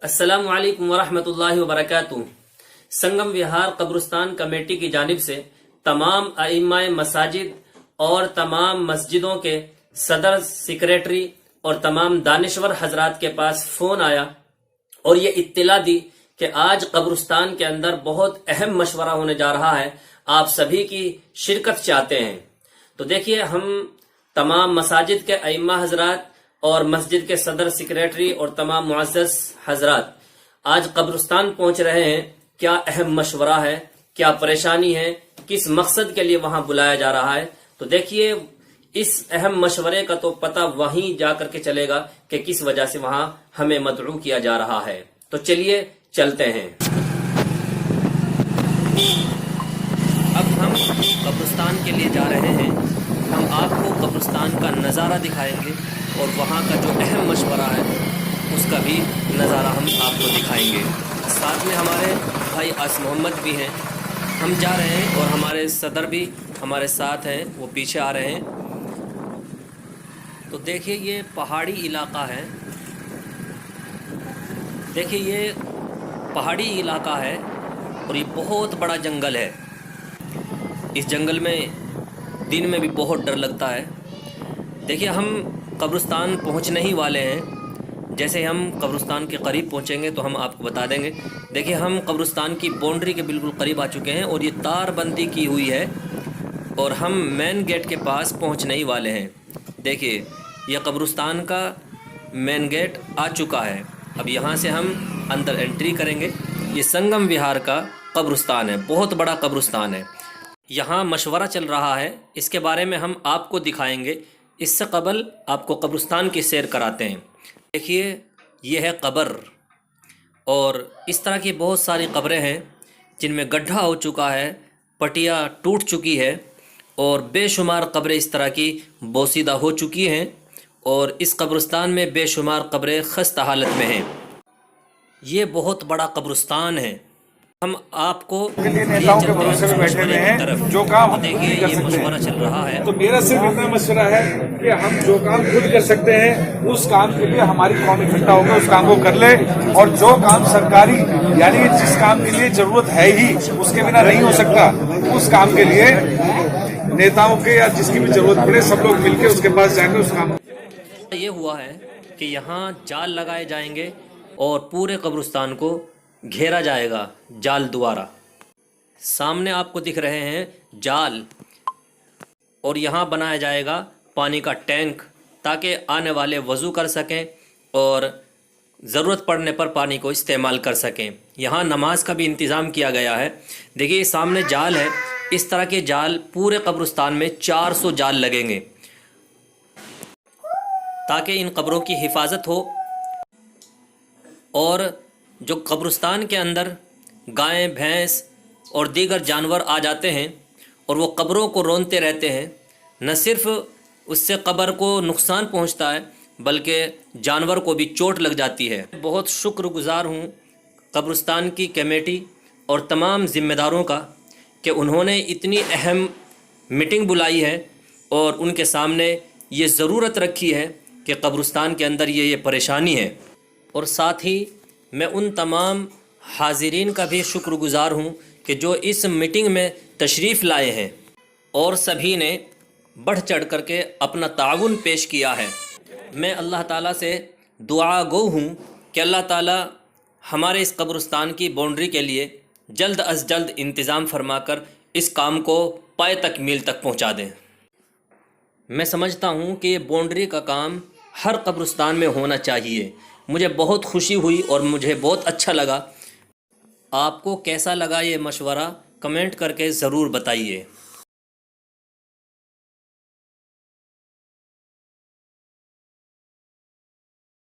अस्सलामु अलैकुम वरहमतुल्लाहि वबरकातुहू। संगम विहार कब्रिस्तान कमेटी की जानिब से तमाम अइम्माए मसाजिद और तमाम मस्जिदों के सदर सेक्रेटरी और तमाम दानिश्वर हजरात के पास फोन आया और ये इत्तला दी कि आज कब्रिस्तान के अंदर बहुत अहम मशवरा होने जा रहा है, आप सभी की शिरकत चाहते हैं। तो देखिए, हम तमाम मसाजिद के अइम्मा हजरात और मस्जिद के सदर सेक्रेटरी और तमाम मुअज़्ज़ज़ हजरात आज कब्रिस्तान पहुंच रहे हैं। क्या अहम मशवरा है, क्या परेशानी है, किस मकसद के लिए वहां बुलाया जा रहा है। तो देखिए, इस अहम मशवरे का तो पता वहीं जाकर के चलेगा कि किस वजह से वहां हमें मदऊ किया जा रहा है। तो चलिए चलते हैं। अब हम कब्रिस्तान के लिए जा रहे हैं। हम आपको कब्रिस्तान का नज़ारा दिखाएंगे और वहाँ का जो अहम मशवरा है उसका भी नज़ारा हम आपको दिखाएंगे। साथ में हमारे भाई आसिम मोहम्मद भी हैं। हम जा रहे हैं और हमारे सदर भी हमारे साथ हैं, वो पीछे आ रहे हैं। तो देखिए, ये पहाड़ी इलाका है। देखिए, ये पहाड़ी इलाका है और ये बहुत बड़ा जंगल है। इस जंगल में दिन में भी बहुत डर लगता है। देखिए, हम कब्रिस्तान पहुंचने ही वाले हैं। जैसे हम कब्रिस्तान के करीब पहुंचेंगे तो हम आपको बता देंगे। देखिए, हम कब्रिस्तान की बाउंड्री के बिल्कुल करीब आ चुके हैं और ये तारबंदी की हुई है और हम मेन गेट के पास पहुंचने ही वाले हैं। देखिए, ये कब्रिस्तान का मेन गेट आ चुका है। अब यहाँ से हम अंदर एंट्री करेंगे। ये संगम विहार का कब्रिस्तान है, बहुत बड़ा कब्रिस्तान है। यहाँ मशवरा चल रहा है, इसके बारे में हम आपको दिखाएंगे। इससे कबल आपको कब्रिस्तान की सैर कराते हैं। देखिए, ये है कब्र और इस तरह की बहुत सारी कब्रें हैं जिनमें गड्ढा हो चुका है, पटिया टूट चुकी है और बेशुमार कब्रें इस तरह की बोसीदा हो चुकी हैं और इस कब्रिस्तान में बेशुमार कब्रें खस्ता हालत में हैं। ये बहुत बड़ा कब्रिस्तान है। हम आपको नेताओं के भरोसे में बैठे हुए हैं, जो काम हम खुद नहीं कर सकते मशवरा चल रहा है। तो मेरा सिर्फ इतना मशवरा है कि हम जो काम खुद कर सकते हैं उस काम के लिए हमारी कौम इकट्ठा होकर उस काम को कर ले, और जो काम सरकारी यानी जिस काम के लिए जरूरत है ही उसके बिना नहीं हो सकता, उस काम के लिए नेताओं के या जिसकी भी जरूरत पड़े सब लोग मिलकर उसके पास जाकर उस काम। ये हुआ है कि यहाँ जाल लगाए जाएंगे और पूरे कब्रिस्तान को घेरा जाएगा जाल द्वारा। सामने आपको दिख रहे हैं जाल और यहाँ बनाया जाएगा पानी का टैंक ताकि आने वाले वज़ू कर सकें और ज़रूरत पड़ने पर पानी को इस्तेमाल कर सकें। यहाँ नमाज का भी इंतज़ाम किया गया है। देखिए, सामने जाल है। इस तरह के जाल पूरे कब्रिस्तान में 400 जाल लगेंगे ताकि इन कब्रों की हिफाजत हो और जो कब्रिस्तान के अंदर गायें, भैंस और दीगर जानवर आ जाते हैं और वो कब्रों को रोंदते रहते हैं, न सिर्फ उससे कब्र को नुकसान पहुंचता है बल्कि जानवर को भी चोट लग जाती है। बहुत शुक्रगुजार हूं कब्रिस्तान की कमेटी और तमाम ज़िम्मेदारों का कि उन्होंने इतनी अहम मीटिंग बुलाई है और उनके सामने ये ज़रूरत रखी है कि कब्रिस्तान के अंदर ये परेशानी है। और साथ ही मैं उन तमाम हाज़रीन का भी शुक्रगुजार हूँ कि जो इस मीटिंग में तशरीफ़ लाए हैं और सभी ने बढ़ चढ़ कर के अपना ताउन पेश किया है। मैं अल्लाह ताला से दुआ गो हूँ कि अल्लाह ताला हमारे इस कब्रिस्तान की बाउंड्री के लिए जल्द अज जल्द इंतज़ाम फरमाकर इस काम को पाए तकमील तक पहुँचा दें। मैं समझता हूँ कि ये बाउंड्री का काम हर कब्रिस्तान में होना चाहिए। मुझे बहुत खुशी हुई और मुझे बहुत अच्छा लगा। आपको कैसा लगा ये मशवरा, कमेंट करके ज़रूर बताइए।